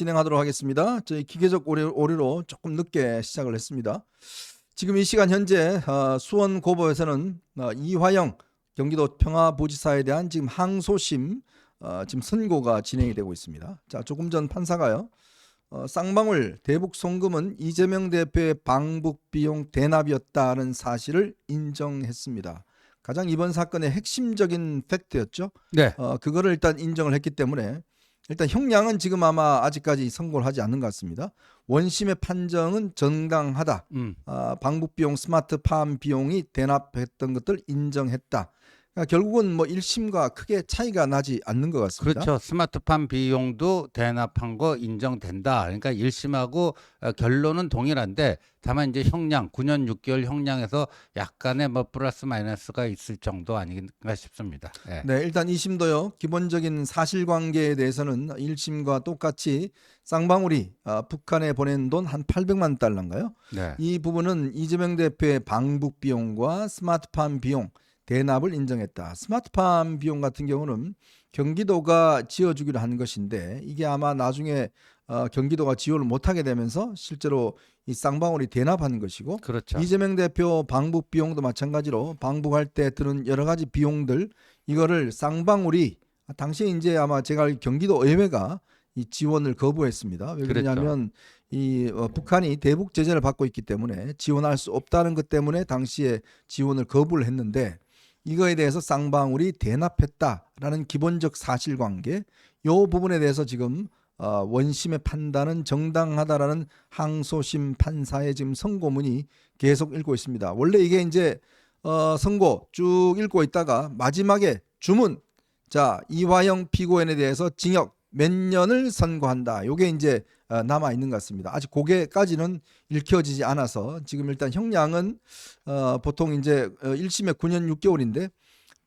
진행하도록 하겠습니다. 저희 기계적 오류로 조금 늦게 시작을 했습니다. 지금 이 시간 현재 수원고법에서는 이화영 경기도 평화부지사에 대한 지금 항소심 지금 선고가 진행이 되고 있습니다. 자, 조금 전 판사가요. 쌍방울 대북 송금은 이재명 대표의 방북 비용 대납이었다는 사실을 인정했습니다. 가장 이번 사건의 핵심적인 팩트였죠. 네. 그거를 일단 인정을 했기 때문에 일단 형량은 지금 아마 아직까지 선고를 하지 않는 것 같습니다. 원심의 판정은 정당하다. 방북 비용, 스마트팜 비용이 대납했던 것들 인정했다. 그러니까 결국은 뭐 1심과 크게 차이가 나지 않는 것 같습니다. 그렇죠. 스마트팜 비용도 대납한 거 인정된다. 그러니까 1심하고 결론은 동일한데 다만 이제 형량 9년 6개월 형량에서 약간의 뭐 플러스 마이너스가 있을 정도 아닌가 싶습니다. 네. 네, 일단 2심도요. 기본적인 사실관계에 대해서는 1심과 똑같이 쌍방울이 북한에 보낸 돈 한 800만 달러인가요? 네. 이 부분은 이재명 대표의 방북 비용과 스마트팜 비용 대납을 인정했다. 스마트팜 비용 같은 경우는 경기도가 지어주기로 한 것인데 이게 아마 나중에 경기도가 지원을 못하게 되면서 실제로 이 쌍방울이 대납한 것이고, 그렇죠. 이재명 대표 방북 비용도 마찬가지로 방북할 때 드는 여러 가지 비용들 이거를 쌍방울이 당시에 이제 아마 제가 알 경기도 의회가 이 지원을 거부했습니다. 왜 그러냐면 이 북한이 대북 제재를 받고 있기 때문에 지원할 수 없다는 것 때문에 당시에 지원을 거부를 했는데 이거에 대해서 쌍방울이 대납했다라는 기본적 사실관계, 이 부분에 대해서 지금 원심의 판단은 정당하다라는 항소심 판사의 지금 선고문이 계속 읽고 있습니다. 원래 이게 이제 선고 쭉 읽고 있다가 마지막에 주문, 자, 이화영 피고인에 대해서 징역 몇 년을 선고한다. 요게 이제 남아 있는 것 같습니다. 아직 고게까지는 읽혀지지 않아서 지금 일단 형량은 보통 이제 1심에 9년 6개월인데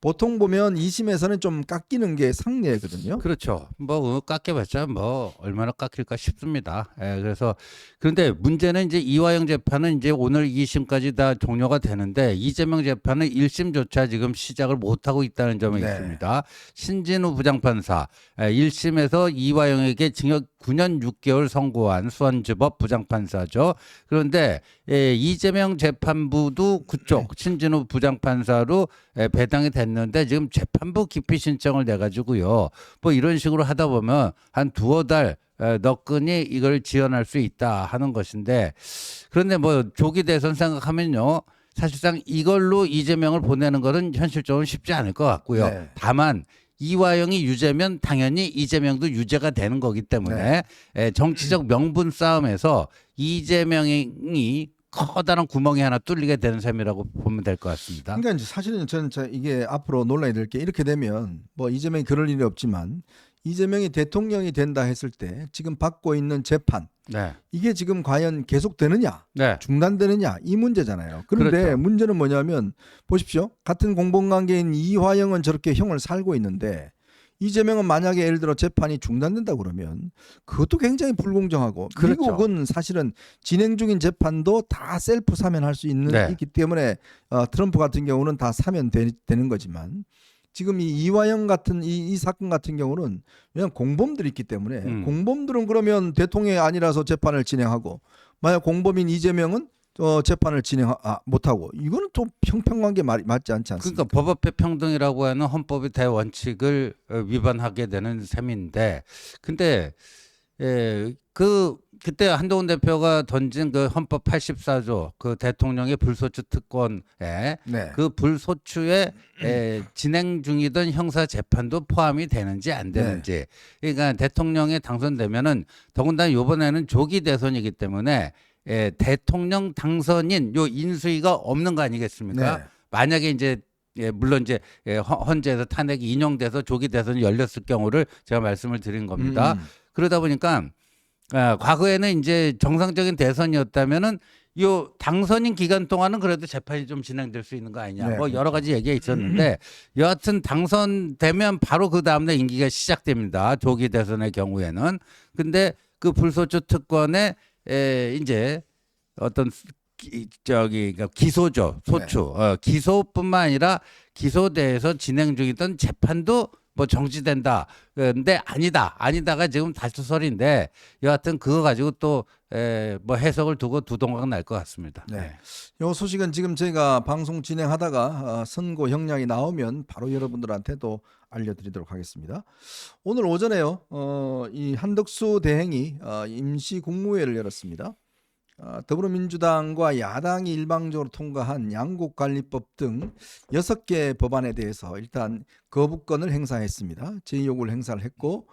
보통 보면 2심에서는 좀 깎이는 게 상례거든요. 그렇죠. 뭐 깎여봤자 뭐 얼마나 깎일까 싶습니다. 예, 그래서 그런데 문제는 이제 이화영 재판은 이제 오늘 2심까지 다 종료가 되는데 이재명 재판은 1심조차 지금 시작을 못 하고 있다는 점이 네. 있습니다. 신진우 부장판사 1심에서 이화영에게 징역 9년 6개월 선고한 수원지법 부장판사죠. 그런데 이재명 재판부도 그쪽 신진우 부장판사로 배당이 됐는데 지금 재판부 기피 신청을 내가지고요. 뭐 이런 식으로 하다 보면 한 두어 달 너끈히 이걸 지연할 수 있다 하는 것인데, 그런데 뭐 조기 대선 생각하면요. 사실상 이걸로 이재명을 보내는 것은 현실적으로 쉽지 않을 것 같고요. 네. 다만 이화영이 유죄면 당연히 이재명도 유죄가 되는 거기 때문에 정치적 명분 싸움에서 이재명이 커다란 구멍이 하나 뚫리게 되는 셈이라고 보면 될 것 같습니다. 그러니까 이제 사실은 저는 이게 앞으로 논란이 될 게 이렇게 되면 뭐 이재명이 그럴 일이 없지만 이재명이 대통령이 된다 했을 때 지금 받고 있는 재판 네. 이게 지금 과연 계속되느냐 네. 중단되느냐 이 문제잖아요. 그런데 그렇죠. 문제는 뭐냐면 보십시오. 같은 공범관계인 이화영은 저렇게 형을 살고 있는데 이재명은 만약에 예를 들어 재판이 중단된다 그러면 그것도 굉장히 불공정하고, 그렇죠. 미국은 사실은 진행 중인 재판도 다 셀프 사면할 수 있기 때문에 트럼프 같은 경우는 다 사면 되는 거지만 지금 이 이화영 같은 이 사건 같은 경우는 그냥 공범들이 있기 때문에 공범들은 그러면 대통령이 아니라서 재판을 진행하고 만약 공범인 이재명은 재판을 진행 못하고 이거는 좀 형평관계 맞지 않지 않습니까? 그러니까 법 앞에 평등이라고 하는 헌법의 대원칙을 위반하게 되는 셈인데, 근데 그때 한동훈 대표가 던진 그 헌법 84조 그 대통령의 불소추 특권에 네. 그 불소추에 진행 중이던 형사 재판도 포함이 되는지 안 되는지. 그러니까 대통령에 당선되면은 더군다나 이번에는 조기 대선이기 때문에 대통령 당선인 요 인수위가 없는 거 아니겠습니까? 네. 만약에 이제 물론 이제 헌재에서 탄핵이 인용돼서 조기 대선이 열렸을 경우를 제가 말씀을 드린 겁니다. 그러다 보니까 과거에는 이제 정상적인 대선이었다면은 요 당선인 기간 동안은 그래도 재판이 좀 진행될 수 있는 거 아니냐. 네, 뭐 여러 그렇죠. 가지 얘기가 있었는데 여하튼 당선되면 바로 그 다음날 임기가 시작됩니다. 조기 대선의 경우에는. 근데 그 불소추 특권에 이제 어떤 그러니까 기소죠. 소추. 기소뿐만 아니라 기소대에서 진행 중이던 재판도 뭐 정지된다. 근데 아니다가 지금 다투설인데 여하튼 그거 가지고 또 뭐 해석을 두고 두동강 날 것 같습니다. 네. 이 소식은 지금 저희가 방송 진행하다가 선고 형량이 나오면 바로 여러분들한테도 알려드리도록 하겠습니다. 오늘 오전에요. 이 한덕수 대행이 임시 국무회를 열었습니다. 더불어민주당과 야당이 일방적으로 통과한 양곡관리법 등 6개 법안에 대해서 일단 거부권을 행사했습니다. 제2요구를 행사를 했고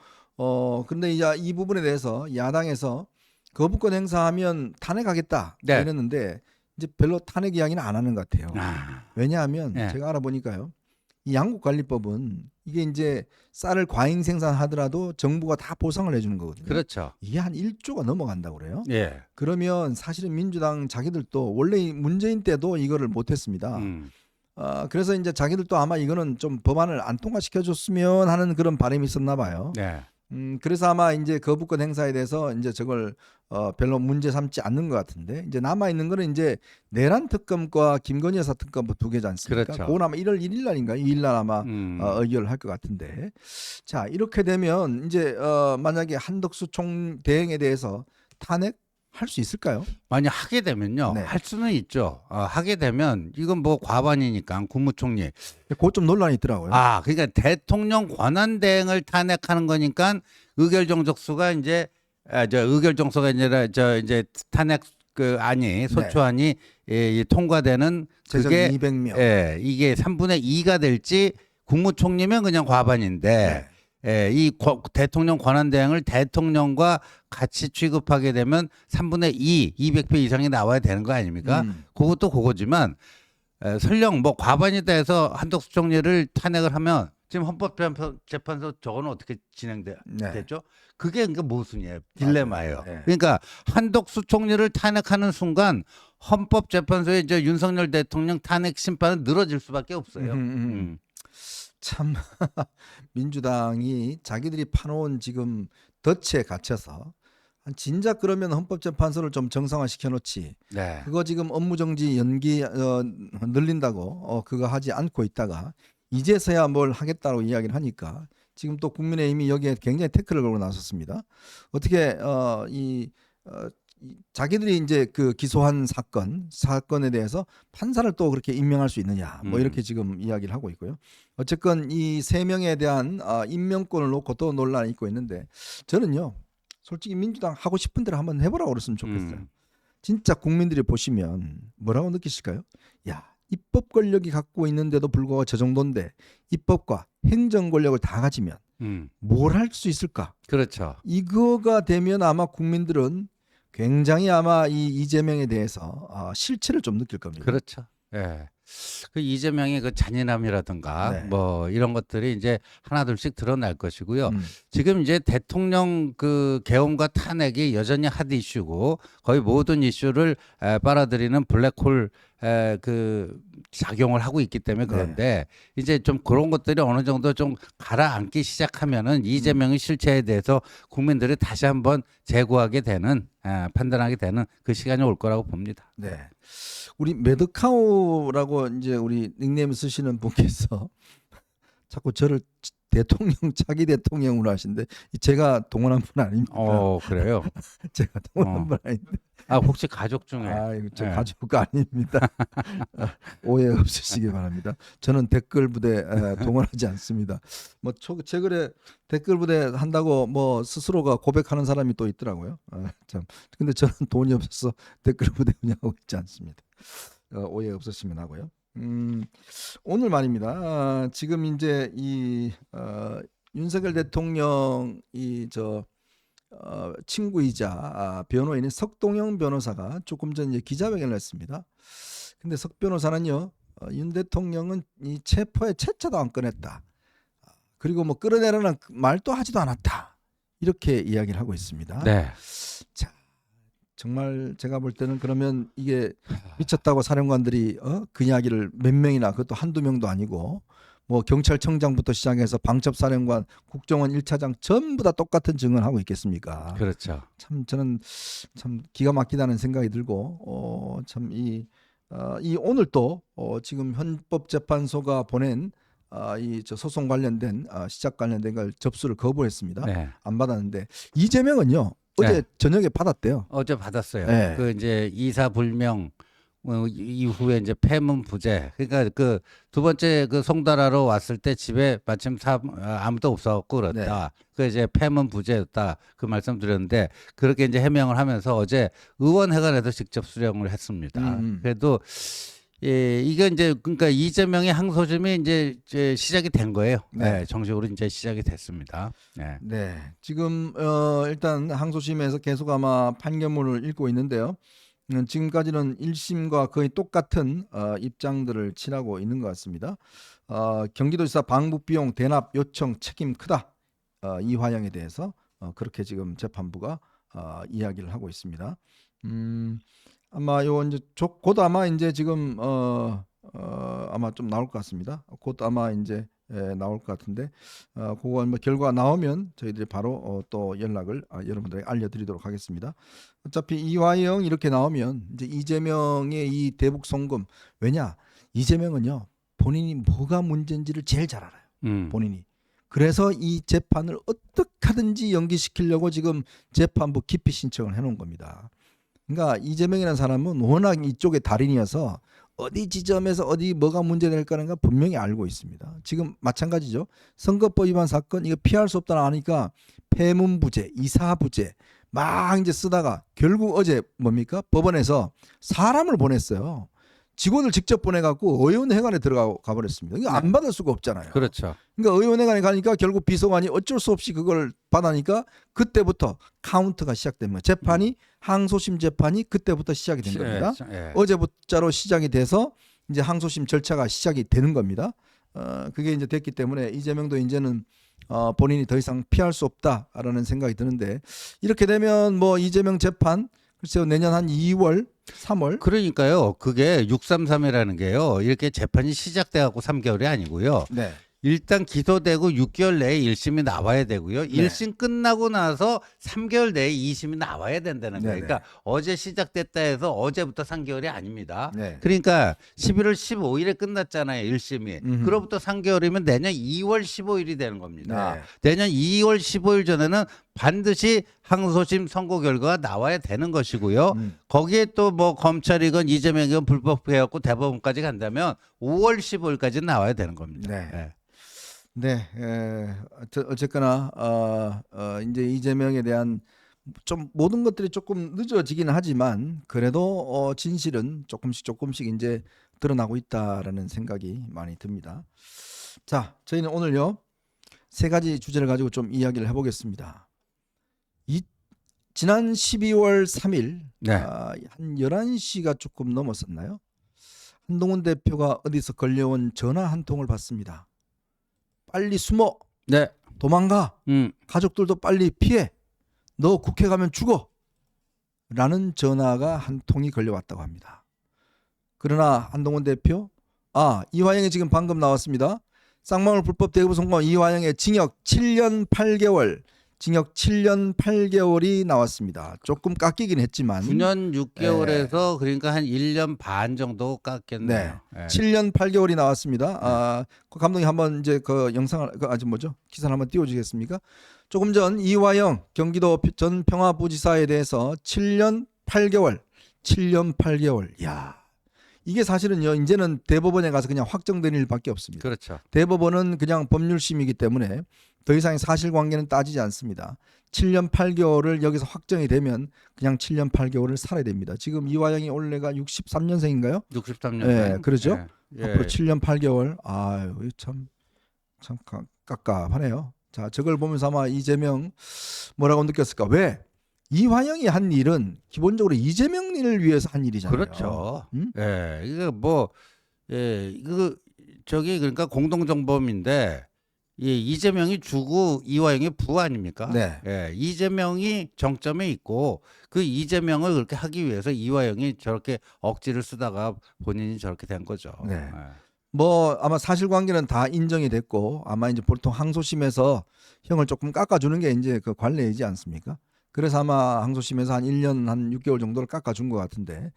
그런데 이제 이 부분에 대해서 야당에서 거부권 행사하면 탄핵하겠다 네. 이랬는데 이제 별로 탄핵 이야기는 안 하는 것 같아요. 왜냐하면 네. 제가 알아보니까요. 이 양곡관리법은 이게 이제 쌀을 과잉 생산하더라도 정부가 다 보상을 해주는 거거든요. 그렇죠. 이게 한 1조가 넘어간다고 그래요. 예. 그러면 사실은 민주당 자기들도 원래 문재인 때도 이거를 못했습니다. 그래서 이제 자기들도 아마 이거는 좀 법안을 안 통과시켜줬으면 하는 그런 바람이 있었나 봐요. 네. 그래서 아마 이제 거부권 행사에 대해서 이제 저걸 별로 문제 삼지 않는 것 같은데 이제 남아 있는 거는 이제 내란 특검과 김건희 여사 특검 두 개지 않습니까? 그렇죠. 그건 아마 1월 1일 날인가 2일 날 아마 의결을 할 것 같은데 자 이렇게 되면 이제 만약에 한덕수 총대행에 대해서 탄핵할 수 있을까요? 만약 하게 되면요. 네. 할 수는 있죠. 하게 되면 이건 뭐 과반이니까 국무총리. 그것 좀 논란이 있더라고요. 그러니까 대통령 권한대행을 탄핵하는 거니까 의결 정족수가 이제 의결 정소가 아니라 이제 탄핵 그 안이 소추안이 통과되는 최적 그게 200명. 이게 3분의 2가 될지 국무총리면 그냥 과반인데 이 대통령 권한대행을 대통령과 같이 취급하게 되면 3분의 2, 200표 이상이 나와야 되는 거 아닙니까? 그것도 그거지만 설령 뭐 과반이다 해서 한덕수 총리를 탄핵을 하면 지금 헌법재판소 저거는 어떻게 진행되죠? 네. 그게 그러니까 모순이에요. 딜레마예요. 네. 그러니까 한덕수 총리를 탄핵하는 순간 헌법재판소에 이제 윤석열 대통령 탄핵 심판은 늘어질 수밖에 없어요. 참 민주당이 자기들이 파놓은 지금 덫에 갇혀서 진작 그러면 헌법재판소를 좀 정상화시켜 놓지. 네. 그거 지금 업무정지 연기 늘린다고 그거 하지 않고 있다가 이제서야 뭘 하겠다고 이야기를 하니까 지금 또 국민의힘이 여기에 굉장히 태클을 걸고 나섰습니다. 어떻게 자기들이 이제 그 기소한 사건에 대해서 판사를 또 그렇게 임명할 수 있느냐 뭐 이렇게 지금 이야기를 하고 있고요. 어쨌건 이 3명에 대한 임명권을 놓고 또 논란이 있고 있는데 저는요 솔직히 민주당 하고 싶은 대로 한번 해보라고 그랬으면 좋겠어요. 진짜 국민들이 보시면 뭐라고 느끼실까요? 야 입법 권력이 갖고 있는데도 불구하고 저 정도인데 입법과 행정 권력을 다 가지면 뭘 할 수 있을까? 그렇죠. 이거가 되면 아마 국민들은 굉장히 아마 이 이재명에 대해서 실체를 좀 느낄 겁니다. 그렇죠. 예. 그 이재명의 그 잔인함이라든가 네. 뭐 이런 것들이 이제 하나둘씩 드러날 것이고요. 지금 이제 대통령 그 계엄과 탄핵이 여전히 핫 이슈고 거의 모든 이슈를 빨아들이는 블랙홀 그 작용을 하고 있기 때문에 그런데 이제 좀 그런 것들이 어느 정도 좀 가라앉기 시작하면은 이재명의 실체에 대해서 국민들이 다시 한번 재고하게 되는 판단하게 되는 그 시간이 올 거라고 봅니다. 네. 우리 메드카우라고 이제 우리 닉네임 쓰시는 분께서 자꾸 저를 차기 대통령으로 하시는데 제가 동원한 분 아닙니까? 그래요? 제가 동원한 분 아닌데. 혹시 가족 중에? 이거 저 가족 아닙니다. 오해 없으시기 바랍니다. 저는 댓글 부대 동원하지 않습니다. 뭐 최근에 댓글 부대 한다고 뭐 스스로가 고백하는 사람이 또 있더라고요. 참. 근데 저는 돈이 없어서 댓글 부대 운영하고 있지 않습니다. 오해 없으시면 하고요. 오늘 말입니다. 지금 이제 이 윤석열 대통령 친구이자 변호인인 석동영 변호사가 조금 전 이제 기자회견을 했습니다. 근데 석 변호사는요, 윤 대통령은 이 체포에 채차도 안 꺼냈다. 그리고 뭐 끌어내라는 말도 하지도 않았다. 이렇게 이야기를 하고 있습니다. 네. 자, 정말 제가 볼 때는 그러면 이게 미쳤다고 사령관들이 그 이야기를 몇 명이나 그것도 한두 명도 아니고 뭐 경찰청장부터 시작해서 방첩사령관, 국정원 1차장 전부 다 똑같은 증언을 하고 있겠습니까? 그렇죠. 참 저는 참 기가 막히다는 생각이 들고 참 이 오늘 또 지금 헌법재판소가 보낸 이 저 소송 관련된 시작 관련된 걸 접수를 거부했습니다. 네. 안 받았는데 이재명은요 어제 네. 저녁에 받았대요. 어제 받았어요. 네. 그 이제 이사 불명 이후에 이제 폐문 부재. 그러니까 그 두 번째 그 송달하러 왔을 때 집에 마침 아무도 없어갖고 그렇다. 그 이제 폐문 부재였다. 그 말씀드렸는데 그렇게 이제 해명을 하면서 어제 의원회관에서 직접 수령을 했습니다. 그래도 예, 이게 이제 그러니까 이재명의 항소심이 이제 시작이 된 거예요. 네. 네, 정식으로 이제 시작이 됐습니다. 네. 네, 지금 일단 항소심에서 계속 아마 판결문을 읽고 있는데요. 지금까지는 1심과 거의 똑같은 입장들을 취하고 있는 것 같습니다. 경기도지사 방북 비용 대납 요청 책임 크다. 이화영에 대해서 그렇게 지금 재판부가 이야기를 하고 있습니다. 아마 요 이제 곧 아마 이제 지금 아마 좀 나올 것 같습니다. 곧 아마 이제 나올 것 같은데 그거 뭐 결과 나오면 저희들이 바로 또 연락을 여러분들에게 알려드리도록 하겠습니다. 어차피 이화영 이렇게 나오면 이제 이재명의 이 대북 송금 왜냐 이재명은요 본인이 뭐가 문제인지를 제일 잘 알아요. 본인이. 그래서 이 재판을 어떻게 하든지 연기시키려고 지금 재판부 기피 신청을 해놓은 겁니다. 그러니까 이재명이라는 사람은 워낙 이쪽의 달인이어서 어디 지점에서 어디 뭐가 문제될까는 걸 분명히 알고 있습니다. 지금 마찬가지죠. 선거법 위반 사건 이거 피할 수 없다나 하니까 폐문부재, 이사부재 막 이제 쓰다가 결국 어제 뭡니까? 법원에서 사람을 보냈어요. 직원을 직접 보내갖고 의원회관에 들어가 버렸습니다. 이거 안 받을 수가 없잖아요. 그렇죠. 그러니까 의원회관에 가니까 결국 비서관이 어쩔 수 없이 그걸 받으니까 그때부터 카운트가 시작됩니다. 재판이 항소심 재판이 그때부터 시작이 된 겁니다. 어제부터로 시작이 돼서 이제 항소심 절차가 시작이 되는 겁니다. 그게 이제 됐기 때문에 이재명도 이제는 본인이 더 이상 피할 수 없다라는 생각이 드는데 이렇게 되면 뭐 이재명 재판 글쎄요 내년 한 2월 3월 그러니까요. 그게 633이라는 게요. 이렇게 재판이 시작돼 갖고 3개월이 아니고요. 네. 일단 기소되고 6개월 내에 1심이 나와야 되고요. 1심 끝나고 나서 3개월 내에 2심이 나와야 된다는 거예요. 네네. 그러니까 어제 시작됐다 해서 어제부터 3개월이 아닙니다. 네. 그러니까 11월 15일에 끝났잖아요. 1심이. 그로부터 3개월이면 내년 2월 15일이 되는 겁니다. 네. 내년 2월 15일 전에는 반드시 항소심 선고 결과가 나와야 되는 것이고요. 거기에 또 뭐 검찰이건 이재명이건 불법해갖고 대법원까지 간다면 5월 15일까지 나와야 되는 겁니다. 네. 네, 어쨌거나 이제 이재명에 대한 좀 모든 것들이 조금 늦어지기는 하지만 그래도 진실은 조금씩 이제 드러나고 있다라는 생각이 많이 듭니다. 자, 저희는 오늘요 3가지 주제를 가지고 좀 이야기를 해보겠습니다. 지난 12월 3일 네. 한 11시가 조금 넘었었나요? 한동훈 대표가 어디서 걸려온 전화 한 통을 받습니다. 빨리 숨어. 네. 도망가. 가족들도 빨리 피해. 너 국회 가면 죽어. 라는 전화가 한 통이 걸려왔다고 합니다. 그러나 한동훈 대표 이화영이 지금 방금 나왔습니다. 쌍방울 불법 대부 송금 이화영의 징역 7년 8개월 징역 7년 8개월이 나왔습니다. 조금 깎이긴 했지만 9년 6개월에서 그러니까 한 1년 반 정도 깎였네요. 네. 7년 8개월이 나왔습니다. 그 감독님 한번 이제 그 영상을 기사를 한번 띄워주시겠습니까? 조금 전 이화영 경기도 전 평화부지사에 대해서 7년 8개월. 야, 이게 사실은요 이제는 대법원에 가서 그냥 확정된 일밖에 없습니다. 그렇죠. 대법원은 그냥 법률심이기 때문에 더 이상의 사실관계는 따지지 않습니다. 7년 8개월을 여기서 확정이 되면 그냥 7년 8개월을 살아야 됩니다. 지금 이화영이 올해가 63년생인가요? 63년. 네, 그러죠. 예. 앞으로 7년 8개월. 아유, 참 깝깝하네요. 자, 저걸 보면서 아마 이재명 뭐라고 느꼈을까? 왜? 이화영이 한 일은 기본적으로 이재명을 위해서 한 일이잖아요. 그렇죠. 예, 이거 뭐, 이거 그러니까 공동정범인데, 이재명이 주고 이화영이 부 아닙니까? 네. 예, 이재명이 정점에 있고 그 이재명을 그렇게 하기 위해서 이화영이 저렇게 억지를 쓰다가 본인이 저렇게 된 거죠. 네. 예. 뭐 아마 사실관계는 다 인정이 됐고 아마 이제 보통 항소심에서 형을 조금 깎아주는 게 이제 그 관례이지 않습니까? 그래서 아마 항소심에서 한 1년 한 6개월 정도를 깎아준 것 같은데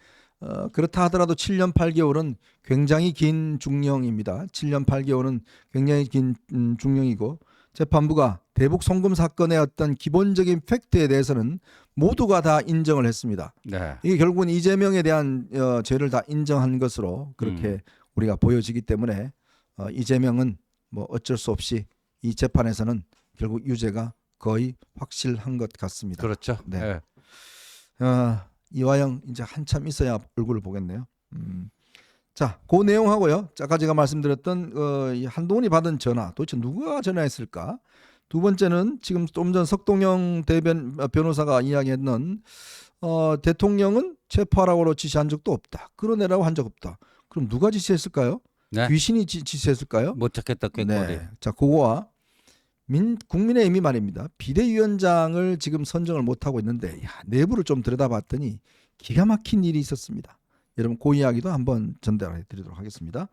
그렇다 하더라도 7년 8개월은 굉장히 긴 중령입니다. 7년 8개월은 굉장히 긴 중령이고 재판부가 대북 송금 사건의 어떤 기본적인 팩트에 대해서는 모두가 다 인정을 했습니다. 네. 이게 결국은 이재명에 대한 죄를 다 인정한 것으로 그렇게 우리가 보여지기 때문에 이재명은 뭐 어쩔 수 없이 이 재판에서는 결국 유죄가 거의 확실한 것 같습니다. 그렇죠. 네. 네. 이화영 이제 한참 있어야 얼굴을 보겠네요. 자, 그 내용하고요. 아까 제가 말씀드렸던 이 한동훈이 받은 전화 도대체 누가 전화했을까? 두 번째는 지금 좀 전 석동영 변호사가 이야기했던 대통령은 체포하라고 지시한 적도 없다. 끌어내라고 한 적 없다. 그럼 누가 지시했을까요? 네. 귀신이 지시했을까요? 못 찾겠다 꾀꼬리. 네. 자, 그거와 국민의힘이 말입니다. 비대위원장을 지금 선정을 못 하고 있는데 내부를 좀 들여다봤더니 기가 막힌 일이 있었습니다. 여러분 그 이야기도 한번 전달해 드리도록 하겠습니다.